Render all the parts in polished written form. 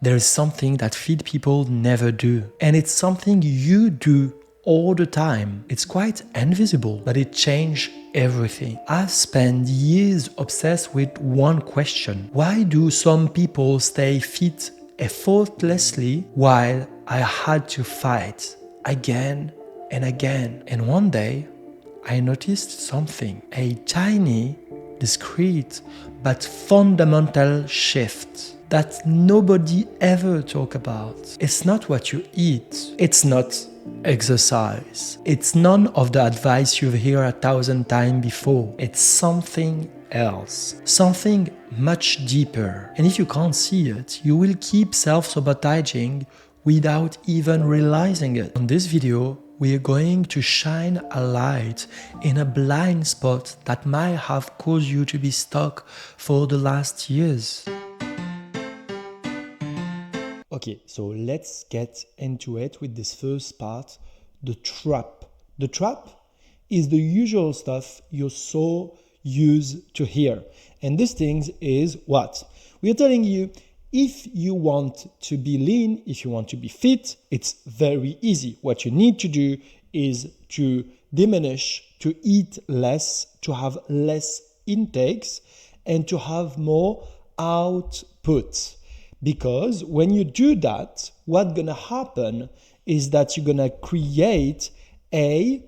There is something that fit people never do, and it's something you do all the time. It's quite invisible, but it changed everything. I've spent years obsessed with one question. Why do some people stay fit effortlessly while I had to fight again and again? And one day, I noticed something, a tiny, discreet, but fundamental shift that nobody ever talk about. It's not what you eat. It's not exercise. It's none of the advice you've heard 1,000 times before. It's something else. Something much deeper. And if you can't see it, you will keep self-sabotaging without even realizing it. On this video, we are going to shine a light in a blind spot that might have caused you to be stuck for the last years. Okay, so let's get into it with this first part, the trap. The trap is the usual stuff you're so used to hear. And this thing is what? We are telling you, if you want to be lean, if you want to be fit, it's very easy. What you need to do is to diminish, to eat less, to have less intakes, and to have more output. Because when you do that, what's gonna happen is that you're gonna create a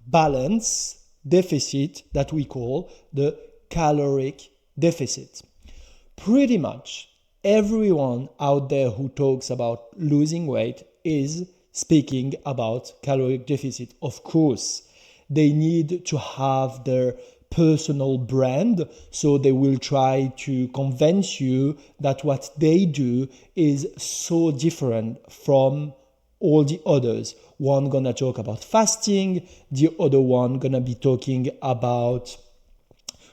balance deficit that we call the caloric deficit. Pretty much everyone out there who talks about losing weight is speaking about caloric deficit. Of course, they need to have their personal brand, so they will try to convince you that what they do is so different from all the others. One gonna talk about fasting, the other one gonna be talking about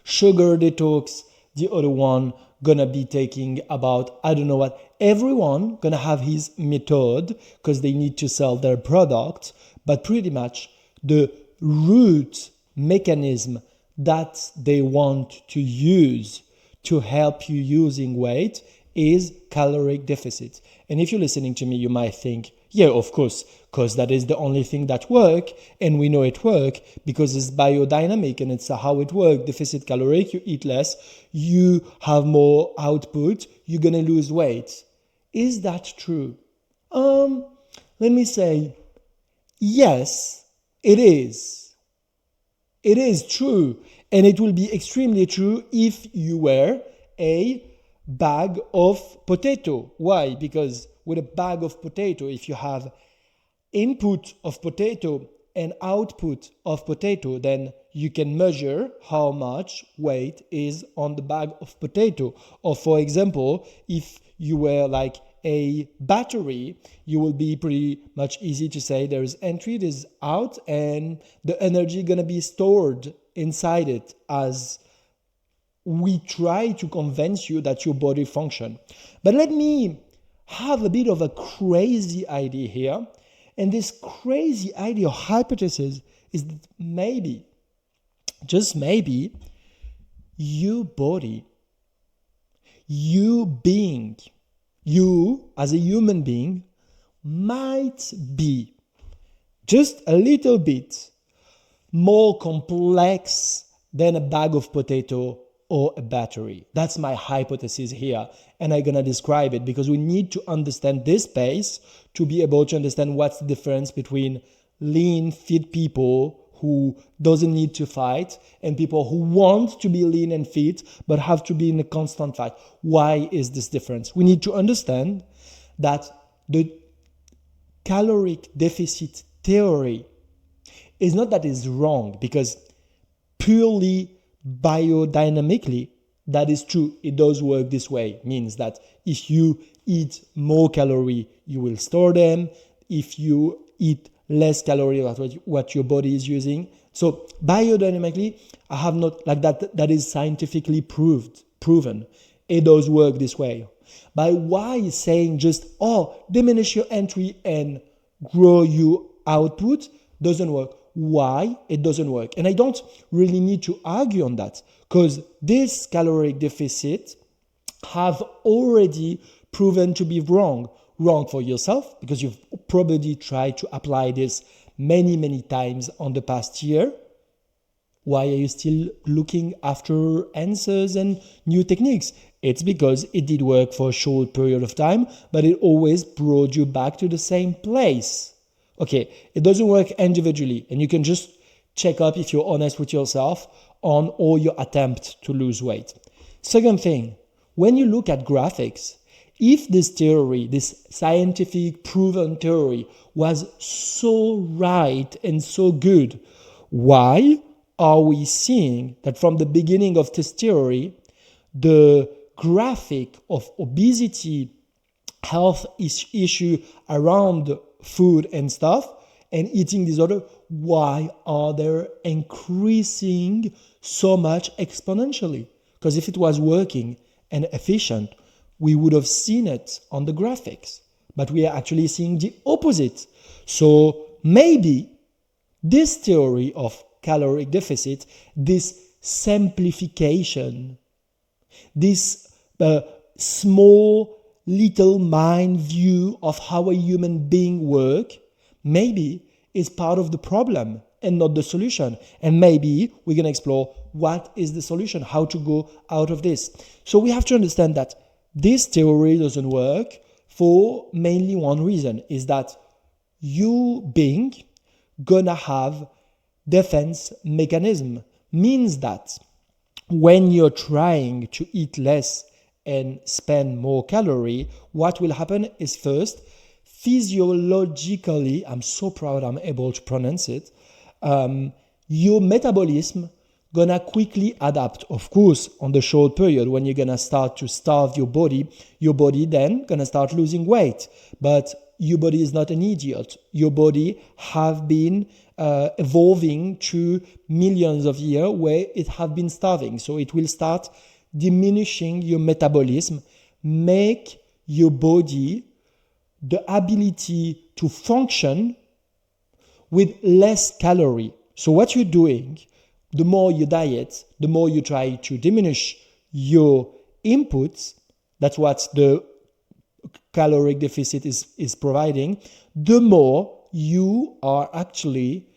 sugar detox, the other one gonna be taking about I don't know what. Everyone gonna have his method because they need to sell their product, but pretty much the root mechanism that they want to use to help you losing weight is caloric deficit. And if you're listening to me, you might think, yeah, of course, because that is the only thing that works, and we know it works because it's biodynamic and it's how it works. Deficit caloric, you eat less, you have more output, you're gonna lose weight. Is that true? Let me say, yes, it is. It is true, and it will be extremely true if you were a bag of potato. Why? Because with a bag of potato, if you have input of potato and output of potato, then you can measure how much weight is on the bag of potato. Or for example, if you were like a battery, you will be pretty much easy to say there's entry, there's out, and the energy gonna be stored inside it as we try to convince you that your body function. But let me have a bit of a crazy idea here. And this crazy idea or hypothesis is that maybe, just maybe, your body, you being, you as a human being might be just a little bit more complex than a bag of potato or a battery. That's my hypothesis here, and I'm gonna describe it because we need to understand this space to be able to understand what's the difference between lean, fit people who doesn't need to fight and people who want to be lean and fit but have to be in a constant fight. Why is this difference? We need to understand that the caloric deficit theory is not that it's wrong, because purely biodynamically that is true. It does work this way. Means that if you eat more calorie, you will store them. If you eat less calorie what your body is using. So biodynamically, I have not like that is scientifically proven. It does work this way. But why saying just diminish your entry and grow your output doesn't work? Why it doesn't work? And I don't really need to argue on that, because this caloric deficit have already proven to be wrong. Wrong for yourself, because you've probably tried to apply this many, many times on the past year. Why are you still looking after answers and new techniques? It's because it did work for a short period of time, but it always brought you back to the same place. Okay, it doesn't work individually, and you can just check up if you're honest with yourself on all your attempts to lose weight. Second thing, when you look at graphics, if this theory, this scientific proven theory, was so right and so good, why are we seeing that from the beginning of this theory, the graphic of obesity, health issue around food and stuff, and eating disorder, why are they increasing so much exponentially? Because if it was working and efficient, we would have seen it on the graphics, but we are actually seeing the opposite. So maybe this theory of caloric deficit, this simplification, this small little mind view of how a human being works, maybe is part of the problem and not the solution. And maybe we're going to explore what is the solution, how to go out of this. So we have to understand that this theory doesn't work for mainly one reason, is that you being gonna have defense mechanism. Means that when you're trying to eat less and spend more calorie, what will happen is first, physiologically, I'm so proud I'm able to pronounce it, your metabolism gonna quickly adapt. Of course, on the short period, when you're gonna start to starve your body then gonna start losing weight. But your body is not an idiot. Your body have been evolving through millions of years where it have been starving. So it will start diminishing your metabolism, make your body the ability to function with less calorie. So what you're doing, the more you diet, the more you try to diminish your inputs. That's what the caloric deficit is providing. The more you are actually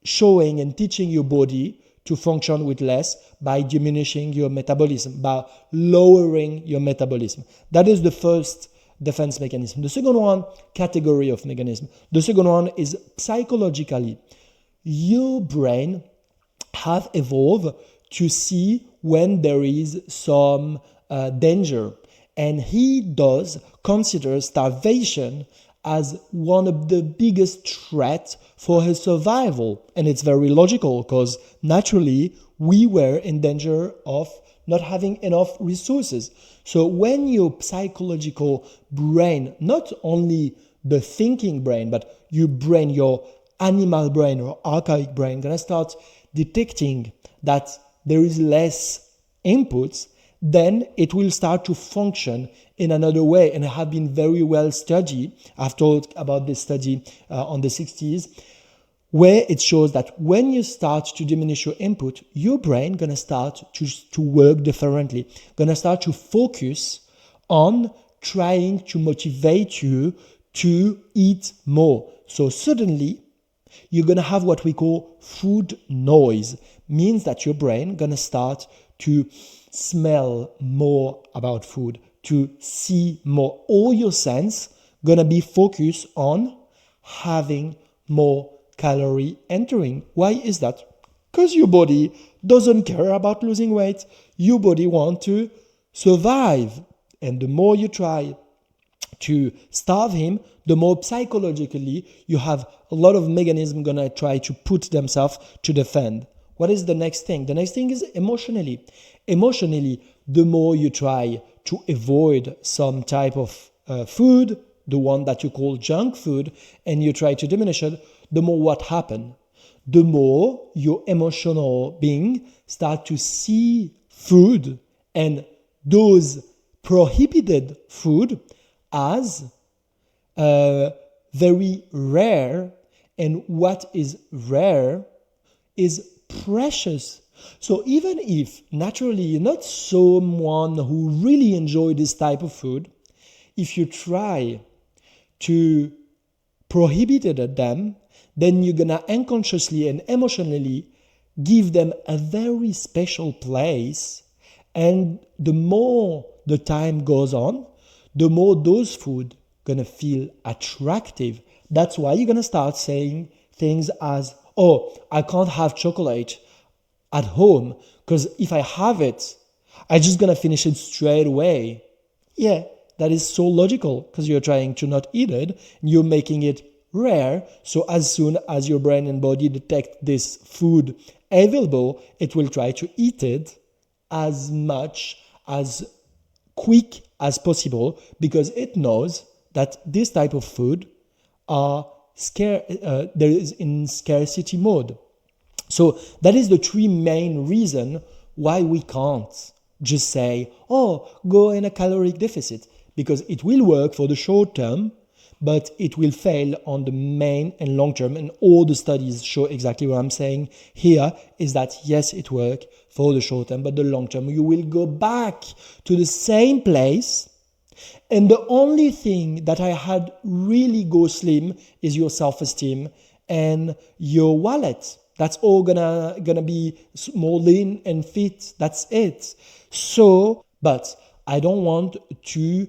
showing and teaching your body to function with less by diminishing your metabolism, by lowering your metabolism. That is the first defense mechanism. The second one, category of mechanism. The second one is psychologically. Your brain have evolved to see when there is some danger. And he does consider starvation as one of the biggest threats for his survival. And it's very logical because naturally we were in danger of not having enough resources. So when your psychological brain, not only the thinking brain, but your brain, your animal brain or archaic brain, gonna start detecting that there is less inputs, then it will start to function in another way. And it have been very well studied. I've talked about this study on the 60s, where it shows that when you start to diminish your input, your brain gonna start to work differently, gonna start to focus on trying to motivate you to eat more. So suddenly, you're gonna have what we call food noise. Means that your brain gonna start to smell more about food, to see more. All your sense gonna be focused on having more calorie entering. Why is that? Because your body doesn't care about losing weight. Your body wants to survive. And the more you try to starve him, the more psychologically you have a lot of mechanisms gonna try to put themselves to defend. What is the next thing? The next thing is emotionally. Emotionally, the more you try to avoid some type of food, the one that you call junk food, and you try to diminish it, the more what happens? The more your emotional being start to see food and those prohibited food as very rare, and what is rare is precious. So even if naturally you're not someone who really enjoy this type of food, if you try to prohibit it at them, then you're gonna unconsciously and emotionally give them a very special place. And the more the time goes on, the more those food gonna feel attractive. That's why you're gonna start saying things as, oh, I can't have chocolate at home because if I have it, I'm just gonna finish it straight away. Yeah, that is so logical because you're trying to not eat it, and you're making it rare. So as soon as your brain and body detect this food available, it will try to eat it as much as quick as possible because it knows that this type of food are there is in scarcity mode. So that is the three main reason why we can't just say, oh, go in a caloric deficit, because it will work for the short term, but it will fail on the main and long term. And all the studies show exactly what I'm saying here is that yes, it works for the short term, but the long term, you will go back to the same place. And the only thing that I had really go slim is your self-esteem and your wallet. That's all gonna be more lean and fit. That's it. So, but I don't want to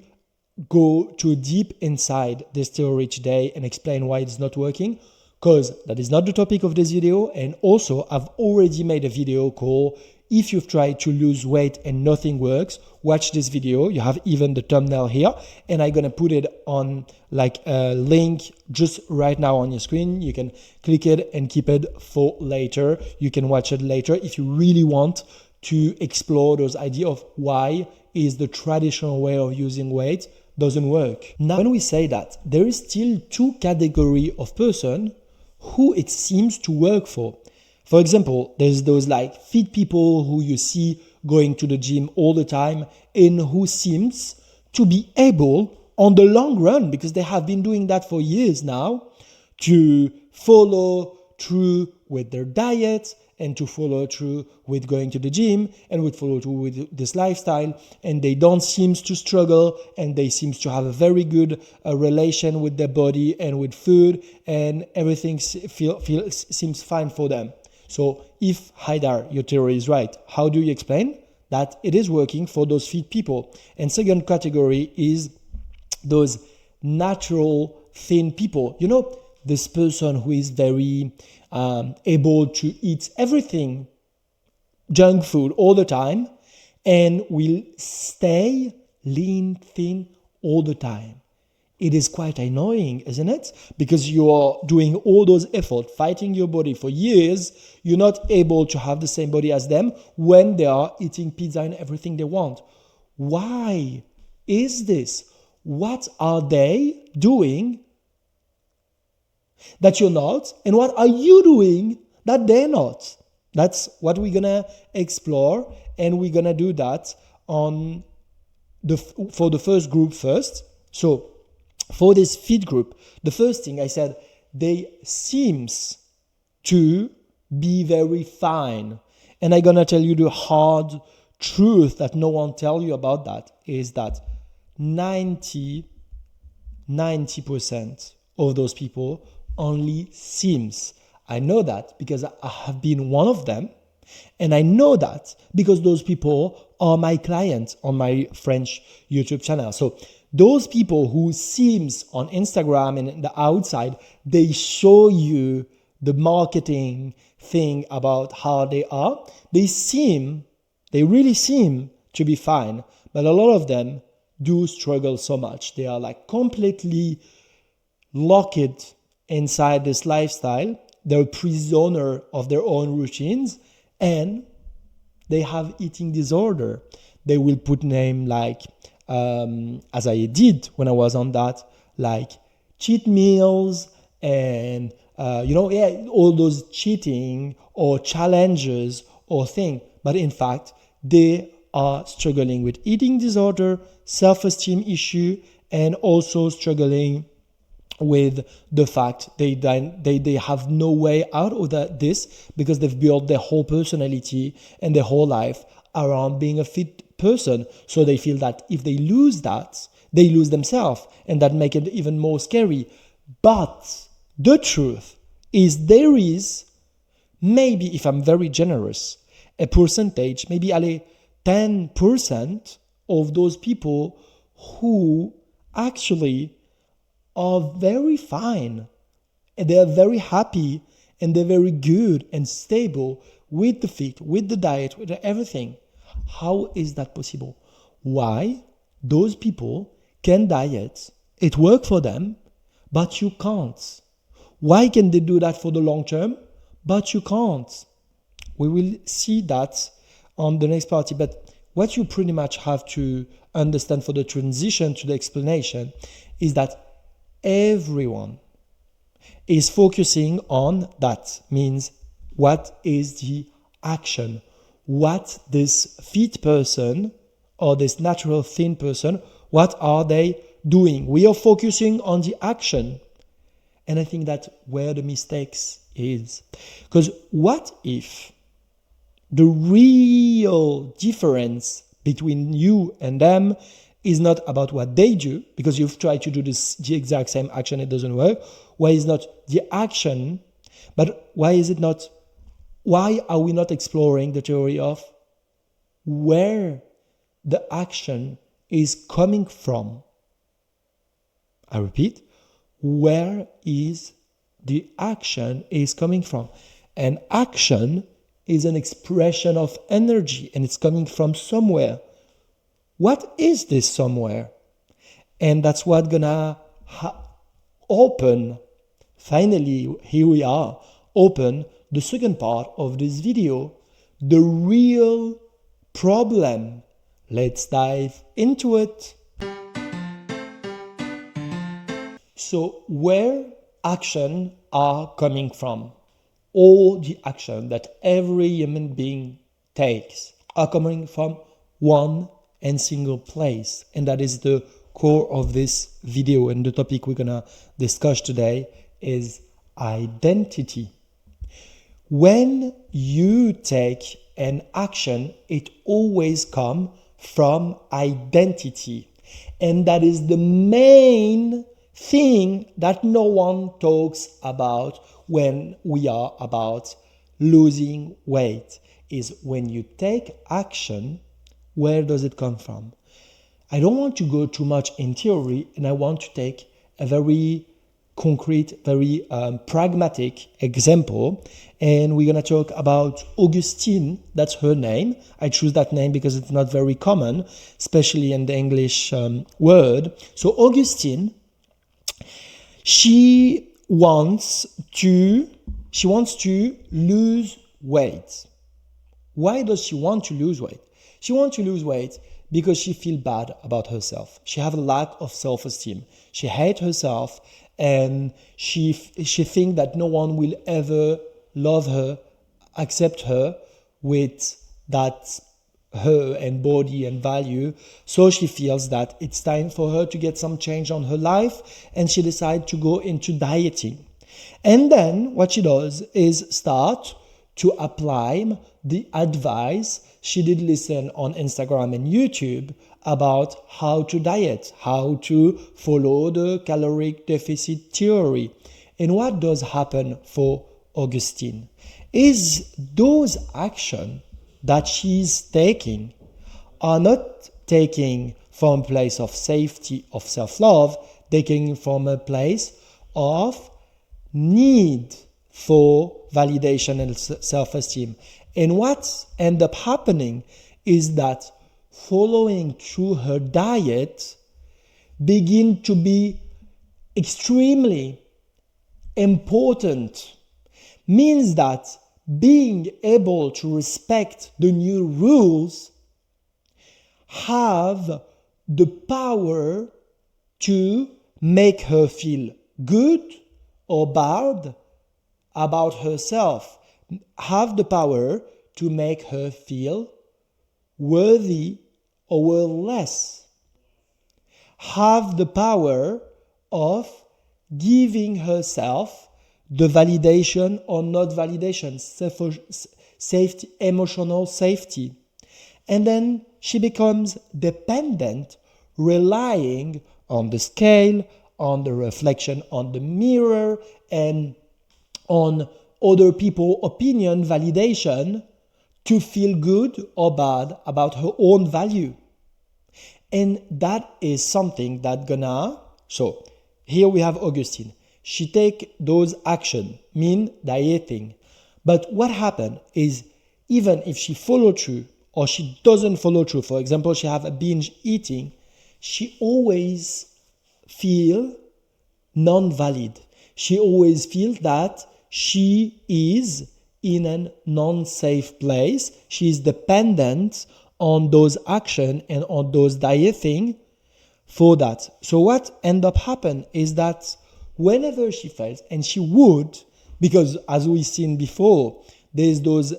go too deep inside this theory today and explain why it's not working, because that is not the topic of this video. And also, I've already made a video called If You've Tried to Lose Weight and Nothing Works, watch this video. You have even the thumbnail here, and I'm gonna put it on like a link just right now on your screen. You can click it and keep it for later. You can watch it later if you really want to explore those ideas of why is the traditional way of using weight doesn't work. Now, when we say that, there is still two categories of person who it seems to work for. For example, there's those like fit people who you see going to the gym all the time and who seems to be able on the long run, because they have been doing that for years now, to follow through with their diet and to follow through with going to the gym and would follow through with this lifestyle, and they don't seem to struggle, and they seem to have a very good relation with their body and with food, and everything seems fine for them. So if Haidar, your theory is right, how do you explain that it is working for those fit people? And second category is those natural thin people. You know, this person who is very able to eat everything, junk food all the time, and will stay lean, thin all the time. It is quite annoying, isn't it? Because you're doing all those efforts, fighting your body for years, you're not able to have the same body as them when they are eating pizza and everything they want. Why is this? What are they doing that you're not? And what are you doing that they're not? That's what we're gonna explore, and we're gonna do that for the first group first. So for this fit group, the first thing I said, they seems to be very fine. And I'm gonna tell you the hard truth that no one tell you about that is that 90% of those people only seems. I know that because I have been one of them, and I know that because those people are my clients on my French YouTube channel. So those people who seems on Instagram and the outside, they show you the marketing thing about how they are. They really seem to be fine, but a lot of them do struggle so much. They are like completely locked inside this lifestyle. They're a prisoner of their own routines, and they have eating disorder. They will put name like, as I did when I was on that, like cheat meals and, all those cheating or challenges or thing. But in fact, they are struggling with eating disorder, self-esteem issue, and also struggling with the fact they have no way out of this because they've built their whole personality and their whole life around being a fit person. So they feel that if they lose that, they lose themselves, and that makes it even more scary. But the truth is there is, maybe if I'm very generous, a percentage, maybe 10% of those people who actually are very fine, and they are very happy, and they're very good and stable with the fit, with the diet, with everything. How is that possible? Why? Those people can diet, it works for them, but you can't. Why can they do that for the long term, but you can't? We will see that on the next party, but what you pretty much have to understand for the transition to the explanation is that everyone is focusing on that. Means, what is the action? What this fit person or this natural thin person, what are they doing? We are focusing on the action. And I think that's where the mistakes is. Because what if the real difference between you and them is not about what they do, because you've tried to do the exact same action, it doesn't work. Why is not the action, but why are we not exploring the theory of where the action is coming from? I repeat, where is the action is coming from? And action is an expression of energy, and it's coming from somewhere. What is this somewhere? And that's what's gonna open, finally, here we are, open the second part of this video, the real problem. Let's dive into it. So where action are coming from? All the action that every human being takes are coming from one and single place. And that is the core of this video. And the topic we're gonna discuss today is identity. When you take an action, it always comes from identity. And that is the main thing that no one talks about when we are about losing weight, is when you take action, where does it come from? I don't want to go too much in theory, and I want to take a very concrete, very pragmatic example. And we're going to talk about Augustine. That's her name. I choose that name because it's not very common, especially in the English word. So Augustine, she wants to lose weight. Why does she want to lose weight? She wants to lose weight because she feels bad about herself. She has a lack of self-esteem. She hates herself, and she thinks that no one will ever love her, accept her with that her and body and value. So she feels that it's time for her to get some change on her life, and she decides to go into dieting. And then what she does is start to apply the advice she did listen on Instagram and YouTube about how to diet, how to follow the caloric deficit theory. And what does happen for Augustine is those actions that she's taking are not taking from a place of safety, of self-love, taking from a place of need for validation and self-esteem. And what ends up happening is that following through her diet begin to be extremely important. Means that being able to respect the new rules have the power to make her feel good or bad about herself, have the power to make her feel worthy or worthless, have the power of giving herself the validation or not validation, safety, emotional safety. And then she becomes dependent relying on the scale, on the reflection on the mirror, and on other people's opinion, validation, to feel good or bad about her own value. And that is something that gonna, so here we have Augustine. She take those action, mean dieting. But what happened is, even if she follow through or she doesn't follow through, for example, she have a binge eating, she always feel non-valid. She always feels that she is in a non-safe place. She is dependent on those action and on those dieting for that. So what end up happen is that whenever she fails, and she would, because as we've seen before, there's those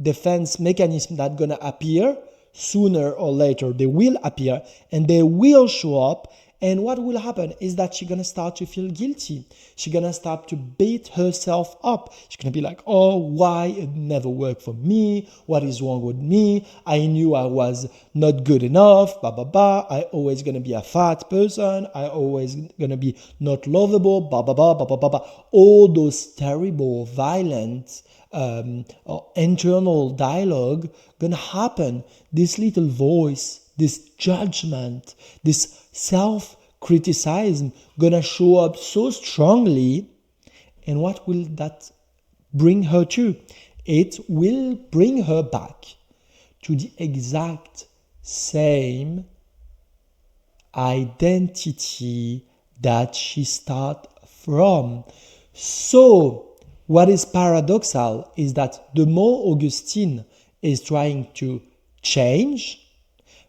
defense mechanisms that gonna appear sooner or later. They will appear and they will show up. And what will happen is that she's gonna start to feel guilty. She's gonna start to beat herself up. She's gonna be like, oh, why it never worked for me? What is wrong with me? I knew I was not good enough, blah, blah, blah. I always gonna be a fat person. I always gonna be not lovable, blah, blah, blah, blah, blah, blah, blah. All those terrible, violent, internal dialogue gonna happen. This little voice, this judgment, this self-criticism gonna show up so strongly. And what will that bring her to? It will bring her back to the exact same identity that she started from. So what is paradoxal is that the more Augustine is trying to change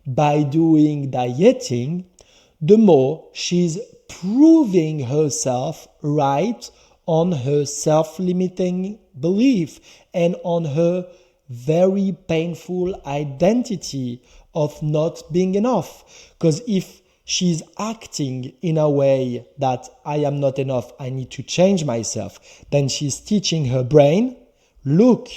by doing dieting, the more she's proving herself right on her self-limiting belief and on her very painful identity of not being enough. Because if she's acting in a way that I am not enough, I need to change myself, then she's teaching her brain, look,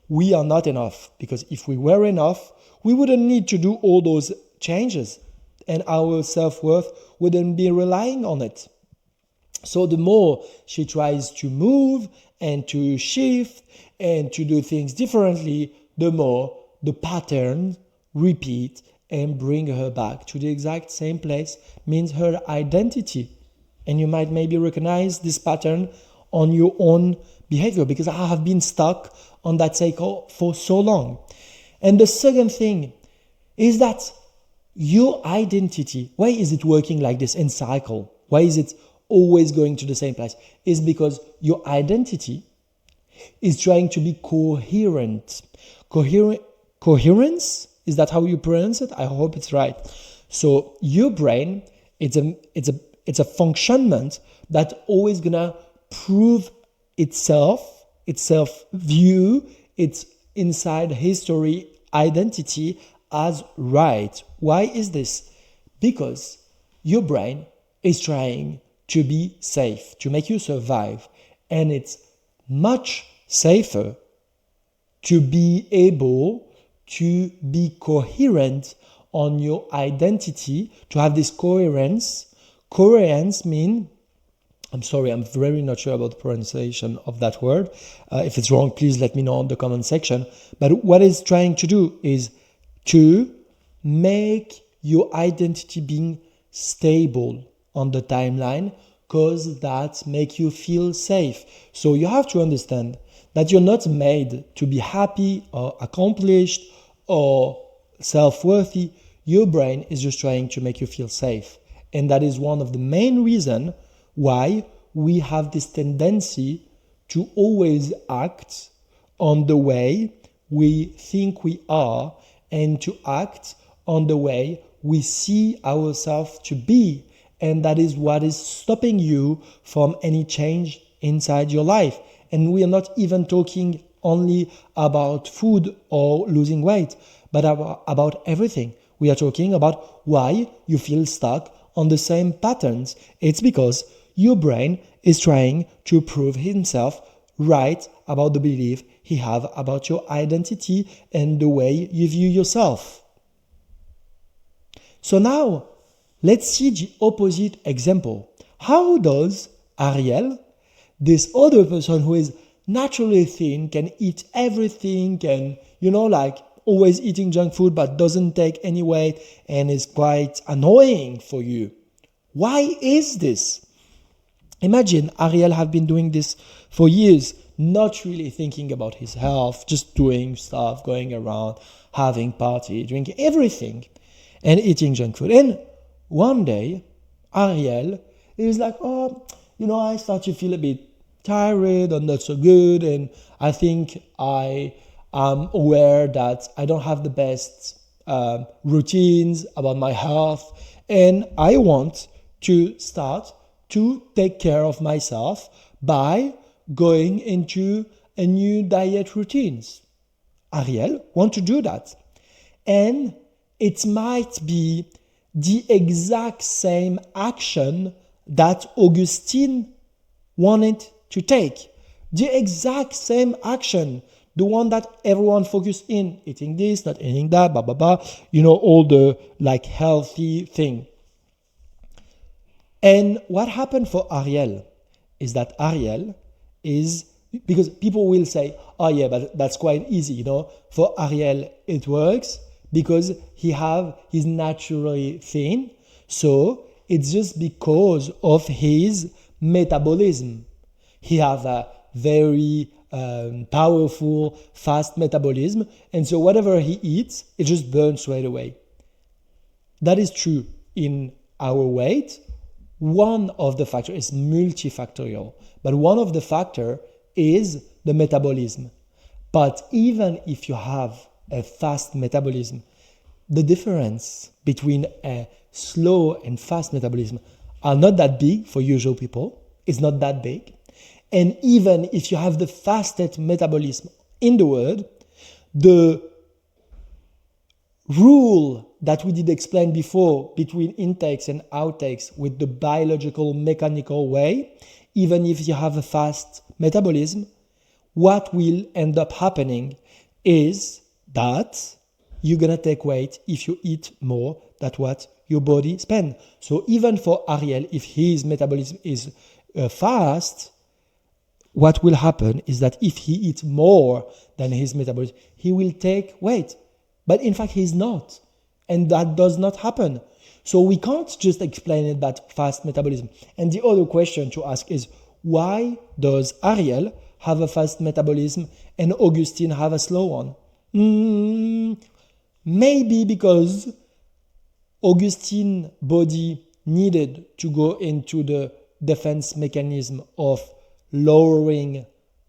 we are not enough. Because if we were enough, we wouldn't need to do all those changes and our self-worth wouldn't be relying on it. So the more she tries to move and to shift and to do things differently, the more the pattern repeat and bring her back to the exact same place, means her identity. And you might maybe recognize this pattern on your own behavior, because I have been stuck on that cycle for so long. And the second thing is that your identity, why is it working like this in cycle? Why is it always going to the same place? Is because your identity is trying to be coherent. Coherence? Is that how you pronounce it? I hope it's right. So your brain, it's a functionment that always gonna prove itself view, its inside history, identity as right. Why is this? Because your brain is trying to be safe, to make you survive. And it's much safer to be able to be coherent on your identity, to have this coherence. Coherence means, I'm sorry, I'm very not sure about the pronunciation of that word. If it's wrong, please let me know in the comment section. But what it's trying to do is to make your identity being stable on the timeline, because that makes you feel safe. So you have to understand that you're not made to be happy or accomplished or self-worthy. Your brain is just trying to make you feel safe. And that is one of the main reasons why we have this tendency to always act on the way we think we are and to act on the way we see ourselves to be. And that is what is stopping you from any change inside your life. And we are not even talking only about food or losing weight, but about everything. We are talking about why you feel stuck on the same patterns. It's because your brain is trying to prove himself right about the belief he have about your identity and the way you view yourself. So now, Let's see the opposite example. How does Ariel, this other person who is naturally thin, can eat everything, can, like always eating junk food but doesn't take any weight and is quite annoying for you? Why is this? Imagine Ariel have been doing this for years, not really thinking about his health, just doing stuff, going around, having party, drinking everything, and eating junk food. And one day, Ariel is like, I start to feel a bit tired or not so good, and I think I am aware that I don't have the best routines about my health, and I want to start to take care of myself by going into a new diet routines. Ariel want to do that. And it might be the exact same action that Augustine wanted to take. The exact same action, the one that everyone focused in, eating this, not eating that, blah, blah, blah, all the healthy thing. And what happened for Ariel is that Ariel is, because people will say, oh yeah, but that's quite easy, For Ariel, it works because he's naturally thin. So it's just because of his metabolism. He has a very powerful, fast metabolism. And so whatever he eats, it just burns right away. That is true in our weight. One of the factors is multifactorial, but one of the factors is the metabolism. But even if you have a fast metabolism, the difference between a slow and fast metabolism are not that big for usual people. It's not that big. And even if you have the fastest metabolism in the world, the rule that we did explain before between intakes and outtakes with the biological mechanical way, even if you have a fast metabolism, what will end up happening is that you're going to take weight if you eat more than what your body spends. So even for Ariel, if his metabolism is fast, what will happen is that if he eats more than his metabolism, he will take weight. But in fact, he's not. And that does not happen. So we can't just explain it that fast metabolism. And the other question to ask is, why does Ariel have a fast metabolism and Augustine have a slow one? Maybe because Augustine's body needed to go into the defense mechanism of lowering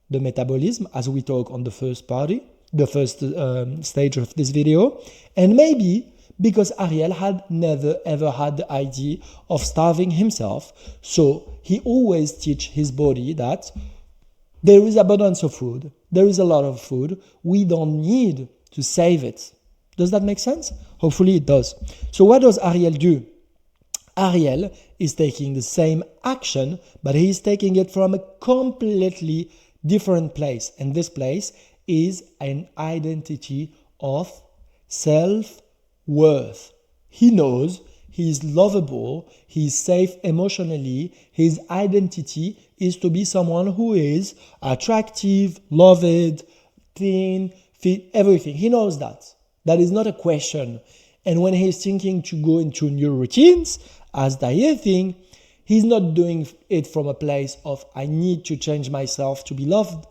the metabolism, as we talk on the first stage of this video. And maybe because Ariel had never ever had the idea of starving himself, so he always teach his body that there is abundance of food, there is a lot of food, we don't need to save it. Does that make sense? Hopefully it does. So what does Ariel do? Ariel is taking the same action, but he's taking it from a completely different place. And this place is an identity of self-worth. He knows he's lovable, he's safe emotionally, his identity is to be someone who is attractive, loved, thin, fit, everything. He knows that. That is not a question. And when he's thinking to go into new routines, as dieting, he's not doing it from a place of I need to change myself to be loved,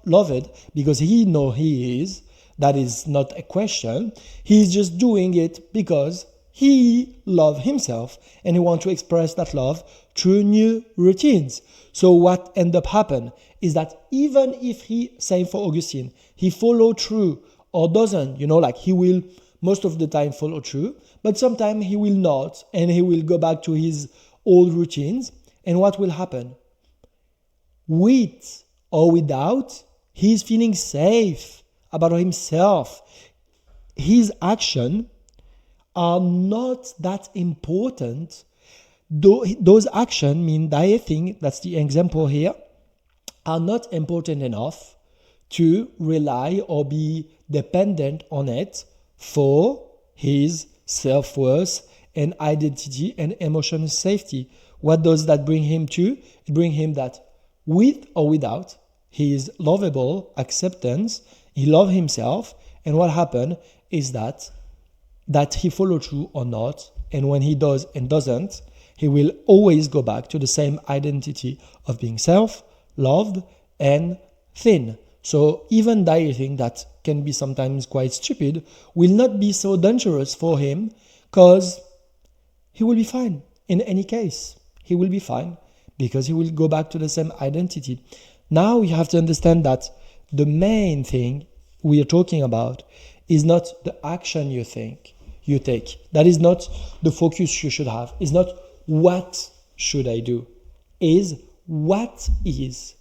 because he knows he is. That is not a question. He's just doing it because he loves himself and he wants to express that love through new routines. So what end up happen is that even if he, same for Augustine, he follow through or doesn't, he will most of the time follow through, but sometimes he will not, and he will go back to his old routines. And what will happen? With or without, he's feeling safe about himself. His actions are not that important. Those actions mean dieting, that's the example here, are not important enough to rely or be dependent on it for his self-worth and identity and emotional safety. What does that bring him to? It brings him that with or without, he is lovable, acceptance, he loves himself, and what happened is that he follow through or not, and when he does and doesn't, he will always go back to the same identity of being self-loved and thin. So even dieting, that can be sometimes quite stupid, will not be so dangerous for him because he will be fine. In any case, he will be fine because he will go back to the same identity. Now you have to understand that the main thing we are talking about is not the action you take. That is not the focus you should have. It's not what should I do. Is what is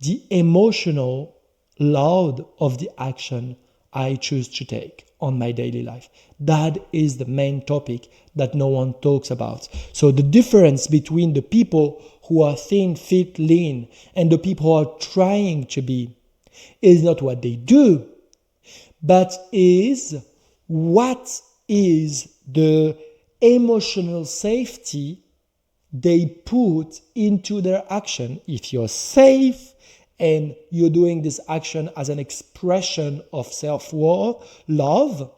the emotional load of the action I choose to take on my daily life. That is the main topic that no one talks about. So the difference between the people who are thin, fit, lean, and the people who are trying to be is not what they do, but is what is the emotional safety they put into their action. If you're safe and you're doing this action as an expression of self-worth, love,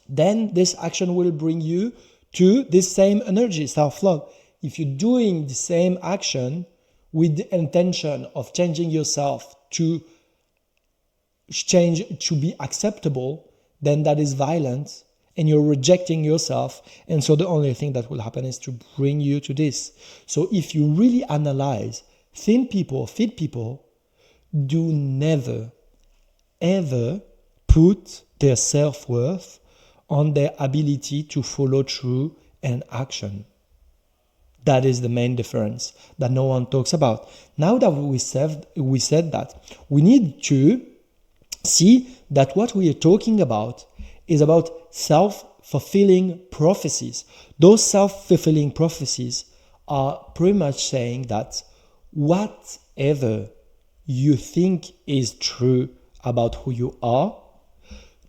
then this action will bring you to this same energy, self-love. If you're doing the same action with the intention of changing yourself to change to be acceptable, then that is violent and you're rejecting yourself. And so the only thing that will happen is to bring you to this. So if you really analyze, thin people, fit people, do never, ever put their self-worth on their ability to follow through an action. That is the main difference that no one talks about. Now that we said that, we need to see that what we are talking about is about self-fulfilling prophecies. Those self-fulfilling prophecies are pretty much saying that whatever you think is true about who you are,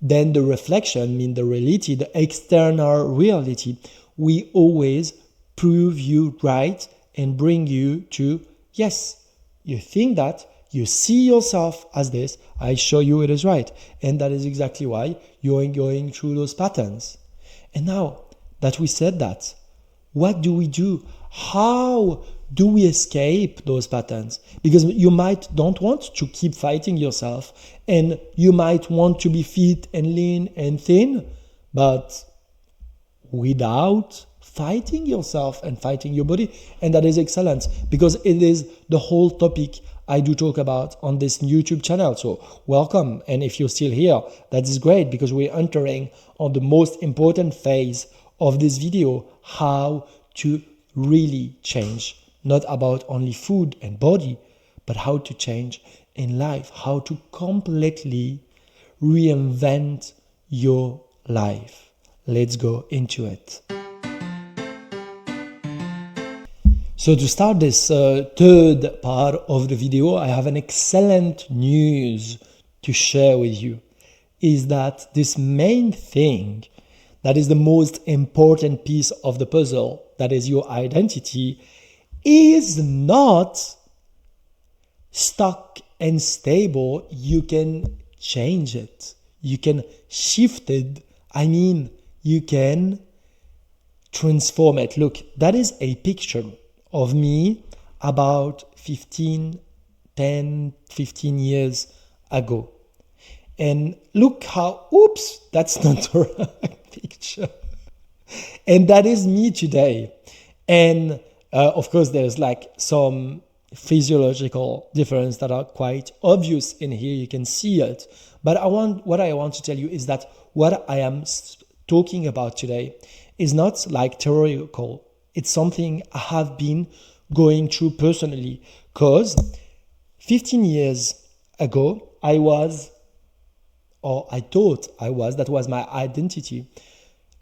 then the reflection, mean the reality, the external reality, we always prove you right and bring you to, yes, you think that, you see yourself as this, I show you it is right. And that is exactly why you're going through those patterns. And now that we said that, what do we do? How do we escape those patterns? Because you might don't want to keep fighting yourself, and you might want to be fit and lean and thin, but without fighting yourself and fighting your body. And that is excellent, because it is the whole topic I do talk about on this YouTube channel. So welcome. And if you're still here, that is great, because we're entering on the most important phase of this video, how to really change. Not about only food and body, but how to change in life, how to completely reinvent your life. Let's go into it. So to start this third part of the video, I have an excellent news to share with you. Is that this main thing that is the most important piece of the puzzle, that is your identity, is not stuck and stable. You can change it. You can shift it. I mean, you can transform it. Look, that is a picture of me about 15 years ago. And look how, oops, that's not the right picture. And that is me today. And of course, there's like some physiological difference that are quite obvious in here. You can see it. But what I want to tell you is that what I am talking about today is not like theoretical. It's something I have been going through personally, because 15 years ago, I thought I was, that was my identity.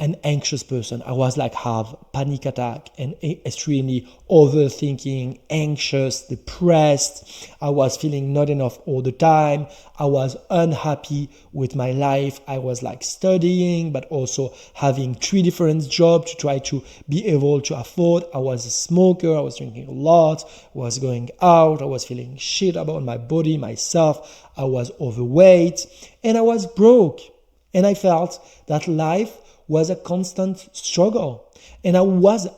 an anxious person. I was like have panic attack and extremely overthinking, anxious, depressed. I was feeling not enough all the time. I was unhappy with my life. I was like studying, but also having 3 different jobs to try to be able to afford. I was a smoker. I was drinking a lot. I was going out. I was feeling shit about my body, myself. I was overweight and I was broke. And I felt that life was a constant struggle. And I was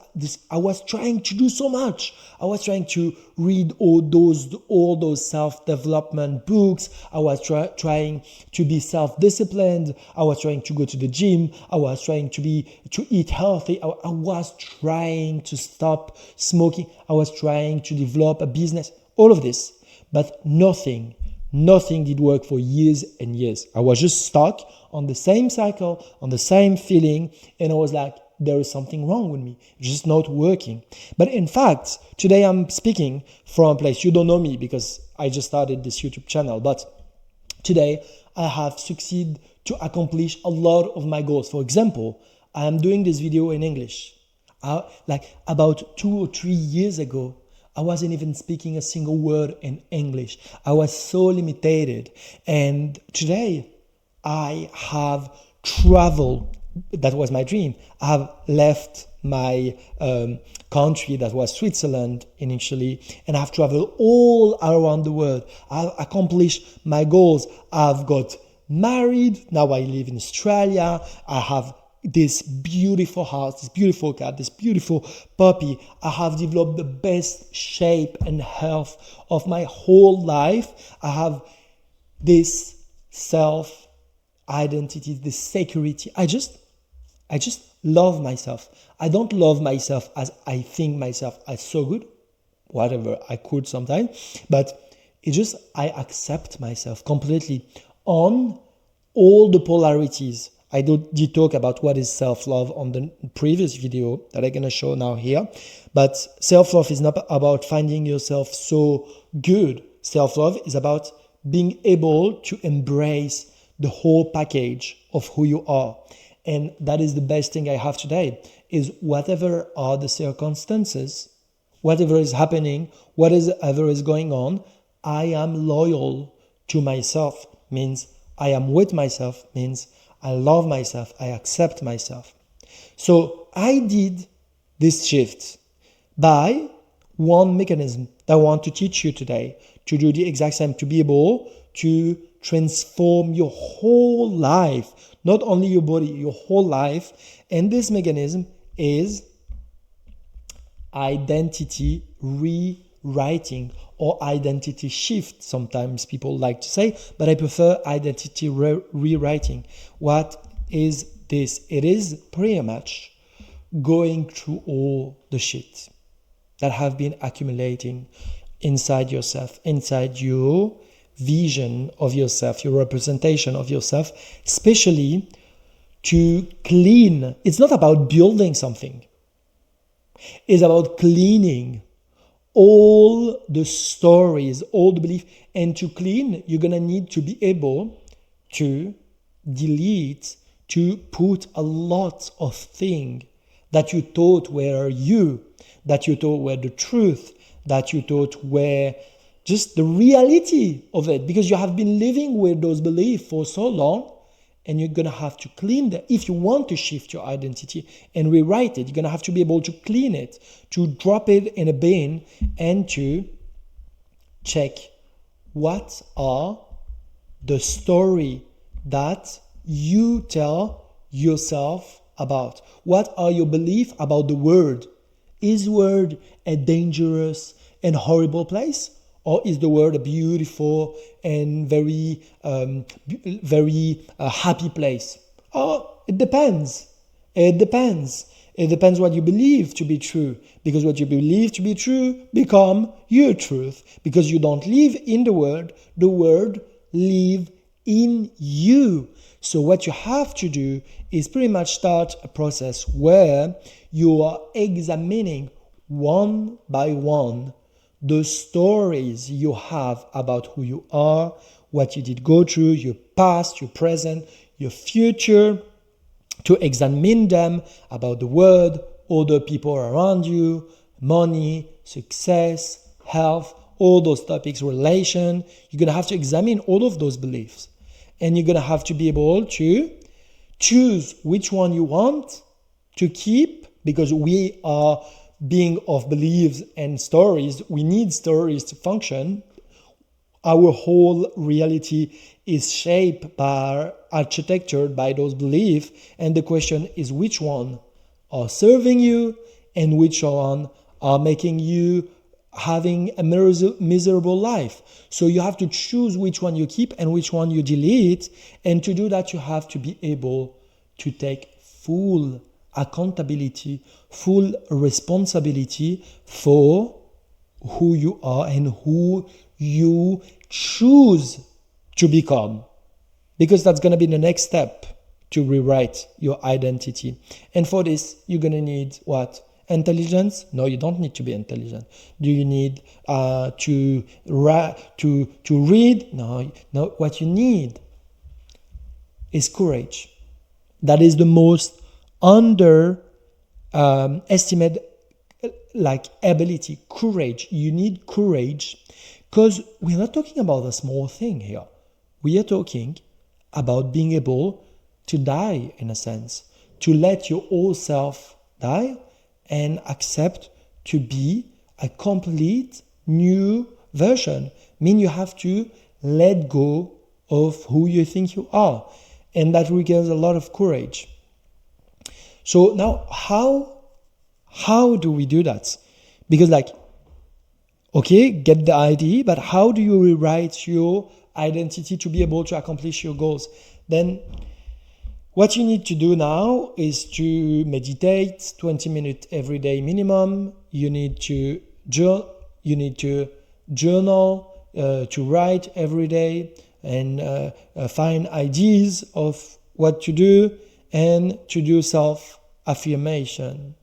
trying to do so much. I was trying to read all those self-development books. I was trying to be self-disciplined. I was trying to go to the gym. I was trying to eat healthy. I was trying to stop smoking. I was trying to develop a business. All of this, but nothing did work for years and years. I was just stuck on the same cycle, on the same feeling, and I was like, there is something wrong with me. It's just not working. But in fact, today I'm speaking from a place, you don't know me because I just started this YouTube channel, but today I have succeeded to accomplish a lot of my goals. For example, I am doing this video in English. Like about 2 or 3 years ago, I wasn't even speaking a single word in English. I was so limited. And today I have traveled. That was my dream. I have left my country, that was Switzerland initially, and I've traveled all around the world. I've accomplished my goals. I've got married. Now I live in Australia. I have this beautiful house, this beautiful cat, this beautiful puppy. I have developed the best shape and health of my whole life. I have this self identity, this security. I just love myself. I don't love myself as I think myself as so good, whatever I could sometimes, but it's just I accept myself completely on all the polarities. I did talk about what is self-love on the previous video that I'm going to show now here. But self-love is not about finding yourself so good. Self-love is about being able to embrace the whole package of who you are. And that is the best thing I have today, is whatever are the circumstances, whatever is happening, whatever is going on, I am loyal to myself, means I am with myself, means I love myself, I accept myself. So I did this shift by one mechanism that I want to teach you today, to do the exact same, to be able to transform your whole life, not only your body, your whole life. And this mechanism is identity rewriting, or identity shift, sometimes people like to say, but I prefer identity rewriting. What is this? It is pretty much going through all the shit that have been accumulating inside yourself, inside your vision of yourself, your representation of yourself, especially to clean. It's not about building something. It's about cleaning all the stories, all the belief. And to clean, you're going to need to be able to delete, to put a lot of things that you thought were you, that you thought were the truth, that you thought were just the reality of it, because you have been living with those beliefs for so long, and you're going to have to clean them. If you want to shift your identity and rewrite it, you're going to have to be able to clean it, to drop it in a bin, and to check what are the story that you tell yourself about. What are your beliefs about the world? Is the world a dangerous and horrible place? Or is the world a beautiful and very happy place? Oh, it depends. It depends. It depends what you believe to be true. Because what you believe to be true become your truth. Because you don't live in the world live in you. So what you have to do is pretty much start a process where you are examining one by one the stories you have about who you are, what you did go through, your past, your present, your future, to examine them about the world, other people around you, money, success, health, all those topics, relation. You're going to have to examine all of those beliefs. And you're going to have to be able to choose which one you want to keep, because we are being of beliefs and stories. We need stories to function. Our whole reality is shaped by, architectured by those beliefs. And the question is which one are serving you and which one are making you having a miserable life. So you have to choose which one you keep and which one you delete. And to do that, you have to be able to take full accountability, full responsibility for who you are and who you choose to become. Because that's going to be the next step to rewrite your identity. And for this, you're going to need what? Intelligence? No, you don't need to be intelligent. Do you need to read? No. What you need is courage. That is the most underestimated ability. Courage. You need courage, because we're not talking about a small thing here. We are talking about being able to die, in a sense, to let your old self die and accept to be a complete new version. You have to let go of who you think you are. And that requires a lot of courage. So now, how do we do that? Because okay, get the idea, but how do you rewrite your identity to be able to accomplish your goals? Then what you need to do now is to meditate 20 minutes every day minimum. You need to journal, to write every day and find ideas of what to do and to do self-affirmation.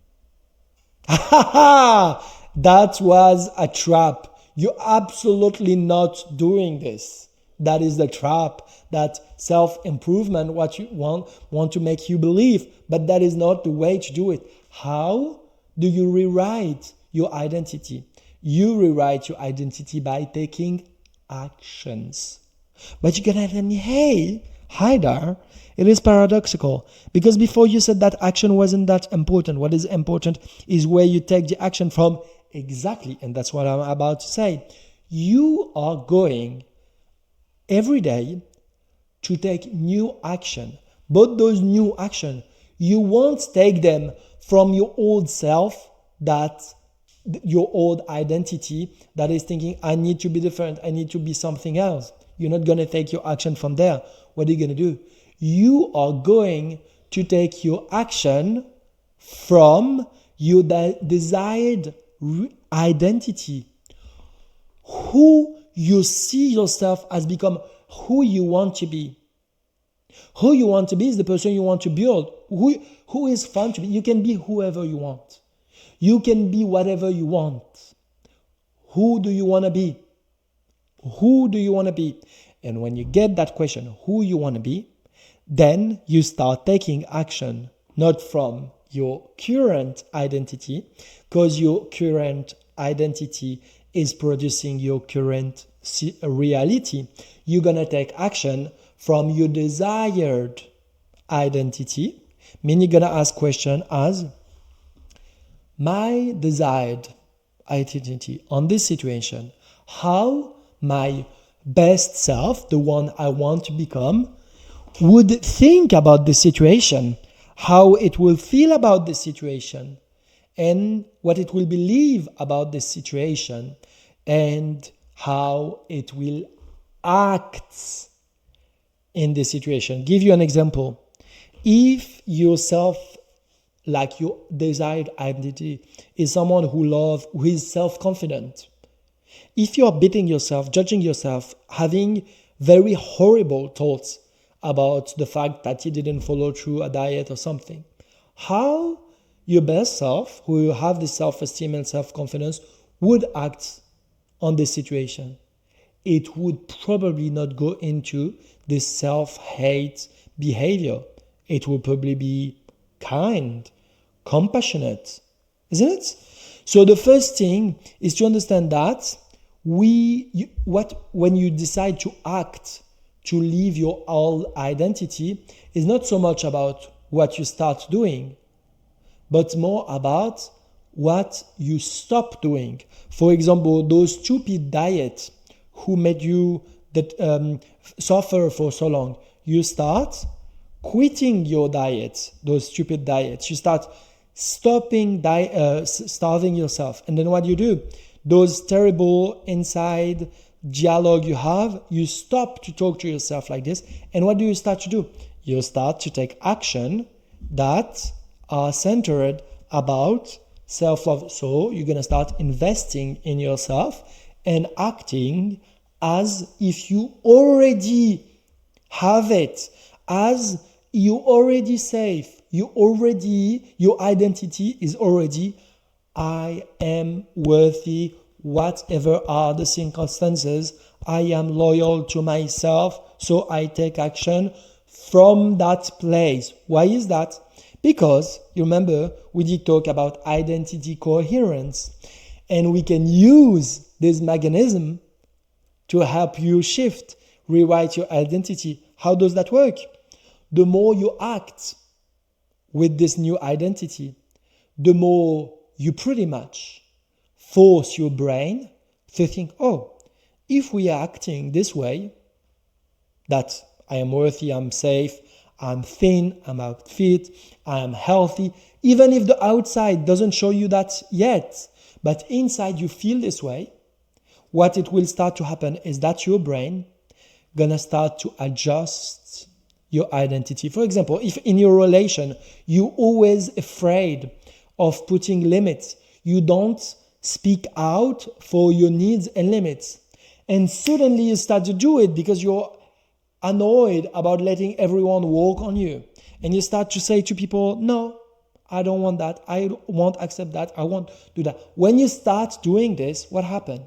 That was a trap. You're absolutely not doing this. That is the trap. That self-improvement, what you want to make you believe, but that is not the way to do it. How do you rewrite your identity? You rewrite your identity by taking actions. But you're gonna tell me, hey, Haidar, it is paradoxical, because before you said that action wasn't that important. What is important is where you take the action from. Exactly, and that's what I'm about to say. You are going every day to take new action. But those new action, you won't take them from your old self, that your old identity that is thinking, I need to be different, I need to be something else. You're not going to take your action from there. What are you going to do? You are going to take your action from your desired identity. Who you see yourself as become who you want to be. Who you want to be is the person you want to build. Who is fun to be. You can be whoever you want. You can be whatever you want. Who do you want to be? Who do you want to be? And when you get that question, who you want to be, then you start taking action, not from your current identity, because your current identity is producing your current reality. You're going to take action from your desired identity, meaning you're going to ask questions as, my desired identity on this situation, how my best self, the one I want to become, would think about the situation, how it will feel about the situation, and what it will believe about the situation, and how it will act in the situation. Give you an example. If yourself, like your desired identity, is someone who is self-confident, if you are beating yourself, judging yourself, having very horrible thoughts about the fact that you didn't follow through a diet or something, how your best self, who have the self-esteem and self-confidence, would act on this situation? It would probably not go into this self-hate behavior. It will probably be kind, compassionate, isn't it? So the first thing is to understand that when you decide to act, to live your old identity, is not so much about what you start doing, but more about what you stop doing. For example, those stupid diets who made you suffer for so long, you start quitting your diet, those stupid diets. You start stopping starving yourself. And then what you do? Those terrible inside dialogue you have, you stop to talk to yourself like this. And what do you start to do? You start to take action that are centered about self-love. So you're going to start investing in yourself and acting as if you already have it, as you already safe. Your identity is already, I am worthy, whatever are the circumstances. I am loyal to myself, so I take action from that place. Why is that? Because, you remember, we did talk about identity coherence, and we can use this mechanism to help you shift, rewrite your identity. How does that work? The more you act with this new identity, the more you pretty much force your brain to think, oh, if we are acting this way, that I am worthy, I'm safe, I'm thin, I'm fit, I'm healthy, even if the outside doesn't show you that yet, but inside you feel this way, what it will start to happen is that your brain gonna start to adjust your identity. For example, if in your relation you're always afraid of putting limits, you don't speak out for your needs and limits, and suddenly you start to do it because you're annoyed about letting everyone walk on you, and you start to say to people, no, I don't want that, I won't accept that, I won't do that. When you start doing this, what happens?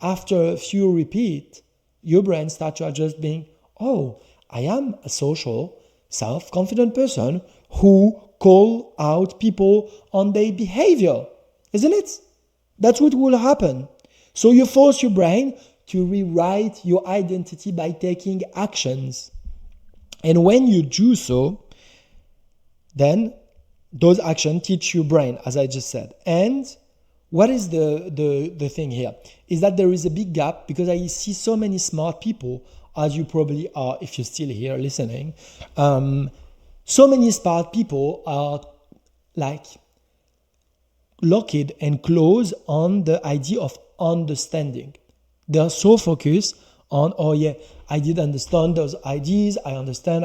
After a few repeats, your brain starts to adjust, being, oh, I am a social, self-confident person who call out people on their behavior, isn't it? That's what will happen. So you force your brain to rewrite your identity by taking actions. And when you do so, then those actions teach your brain, as I just said. And what is the thing here? Is that there is a big gap, because I see so many smart people, as you probably are if you're still here listening. So many smart people are like locked and closed on the idea of understanding. They are so focused on, oh yeah, I did understand those ideas, I understand,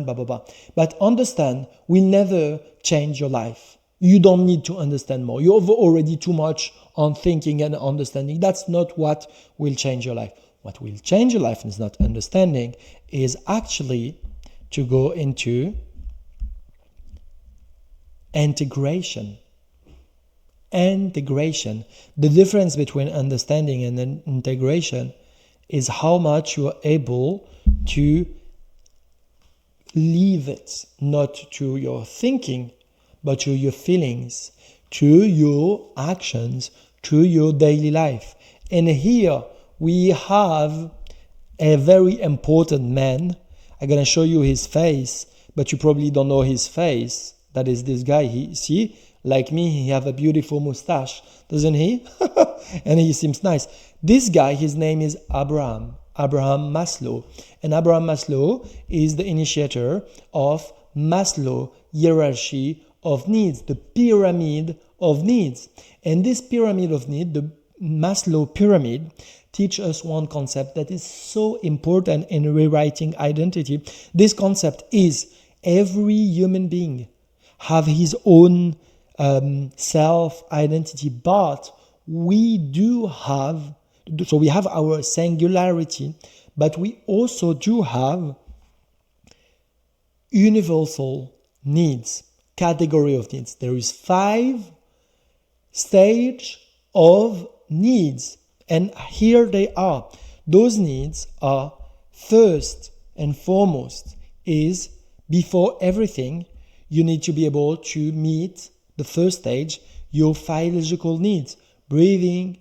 blah, blah, blah. But understand will never change your life. You don't need to understand more. You're already too much on thinking and understanding. That's not what will change your life. What will change your life is not understanding, is actually to go into integration. Integration. The difference between understanding and integration is how much you are able to leave it, not to your thinking, but to your feelings, to your actions, to your daily life. And here we have a very important man. I'm going to show you his face, but you probably don't know his face. That is this guy. See, like me, he have a beautiful mustache, doesn't he? And he seems nice. This guy, his name is Abraham Maslow. And Abraham Maslow is the initiator of Maslow hierarchy of needs, the pyramid of needs. And this pyramid of need, the Maslow pyramid, teach us one concept that is so important in rewriting identity. This concept is every human being have his own self-identity, but we have our singularity, but we also do have universal needs, category of needs. There is 5 stages of needs, and here they are. Those needs are, first and foremost, is before everything, you need to be able to meet the first stage, your physiological needs, breathing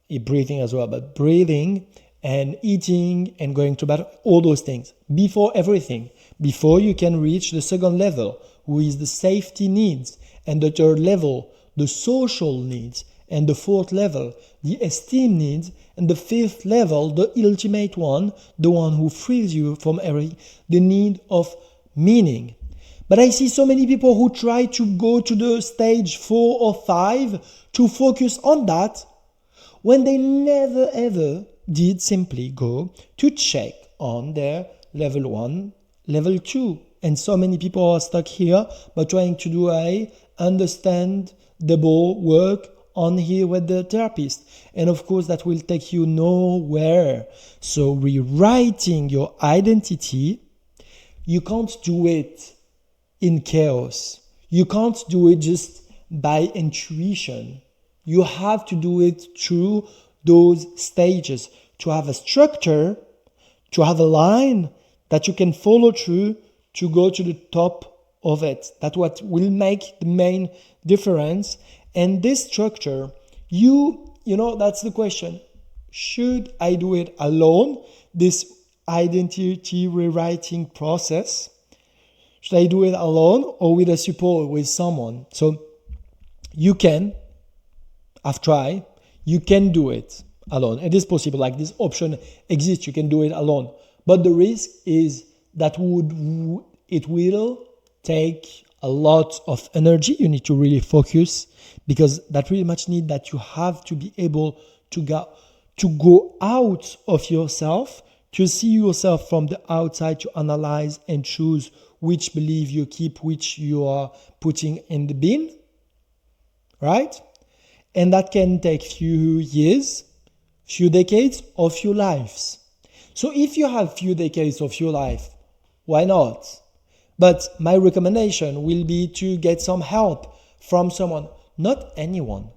as well, but breathing and eating and going to bed, all those things. Before everything, before you can reach the second level, who is the safety needs, and the third level, the social needs, and the fourth level, the esteem needs, and the fifth level, the ultimate one, the one who frees you from the need of meaning. But I see so many people who try to go to the stage 4 or 5 to focus on that, when they never ever did simply go to check on their level 1, level 2. And so many people are stuck here by trying to do a understandable work on here with the therapist. And of course, that will take you nowhere. So rewriting your identity, you can't do it in chaos. You can't do it just by intuition. You have to do it through those stages, to have a structure, to have a line that you can follow through to go to the top of it. That's what will make the main difference. And this structure, you know, that's the question. Should I do it alone, this identity rewriting process? Should I do it alone or with a support, with someone? So you can, I've tried, you can do it alone. It is possible, like this option exists, you can do it alone. But the risk is that it will take a lot of energy. You need to really focus, because that really much need that you have to be able to go out of yourself, to see yourself from the outside, to analyze and choose which belief you keep, which you are putting in the bin, right? And that can take few years, few decades, or few lives. So if you have few decades of your life, why not? But my recommendation will be to get some help from someone, not anyone,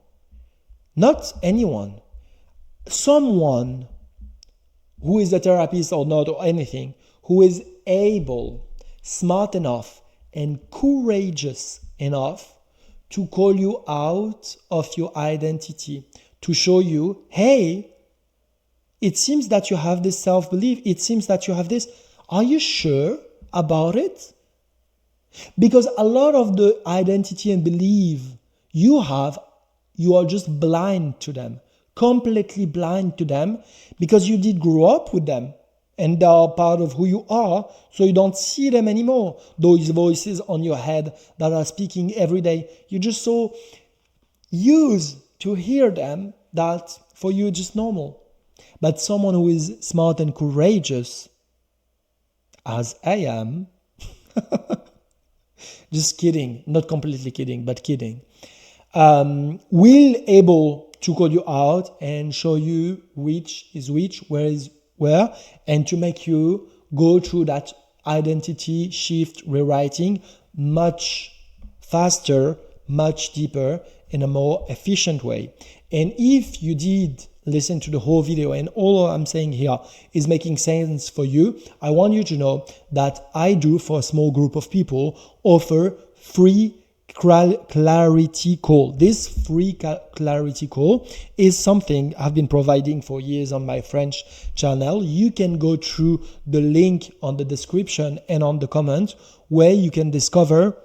someone who is a therapist or not or anything, who is able, smart enough and courageous enough to call you out of your identity, to show you, hey, it seems that you have this self-belief, it seems that you have this, are you sure about it? Because a lot of the identity and belief you have, you are just blind to them, completely blind to them, because you did grow up with them and they are part of who you are, so you don't see them anymore. Those voices on your head that are speaking every day, you're just so used to hear them that for you it's just normal. But someone who is smart and courageous, as I am, just kidding, not completely kidding, but kidding, will able to call you out and show you which is which, where is where, and to make you go through that identity shift rewriting much faster, much deeper, in a more efficient way. And if you did listen to the whole video and all I'm saying here is making sense for you, I want you to know that I do, for a small group of people, offer free clarity call. This free clarity call is something I've been providing for years on my French channel. You can go through the link on the description and on the comment, where you can discover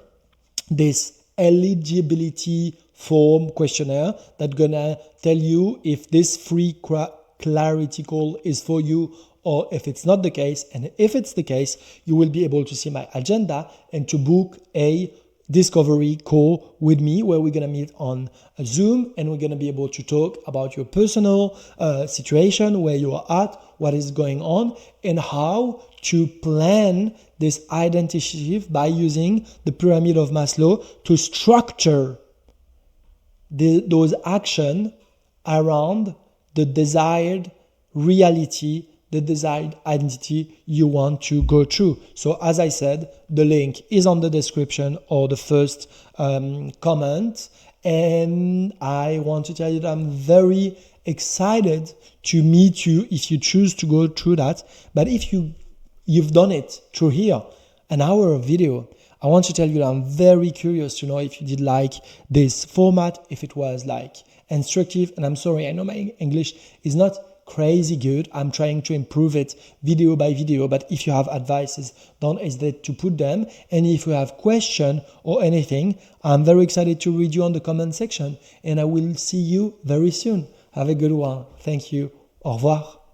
this eligibility form questionnaire that's gonna tell you if this free clarity call is for you or if it's not the case. And if it's the case, you will be able to see my agenda and to book a discovery call with me, where we're going to meet on a Zoom and we're going to be able to talk about your personal situation, where you are at, what is going on, and how to plan this identity shift by using the pyramid of Maslow to structure those actions around the desired reality, the desired identity you want to go through. So as I said, the link is on the description or the first comment. And I want to tell you that I'm very excited to meet you if you choose to go through that. But if you've done it through here, an hour of video, I want to tell you that I'm very curious to know if you did like this format, if it was like instructive. And I'm sorry, I know my English is not crazy good. I'm trying to improve it video by video, but if you have advices, don't hesitate to put them. And if you have question or anything, I'm very excited to read you on the comment section, and I will see you very soon. Have a good one. Thank you. Au revoir.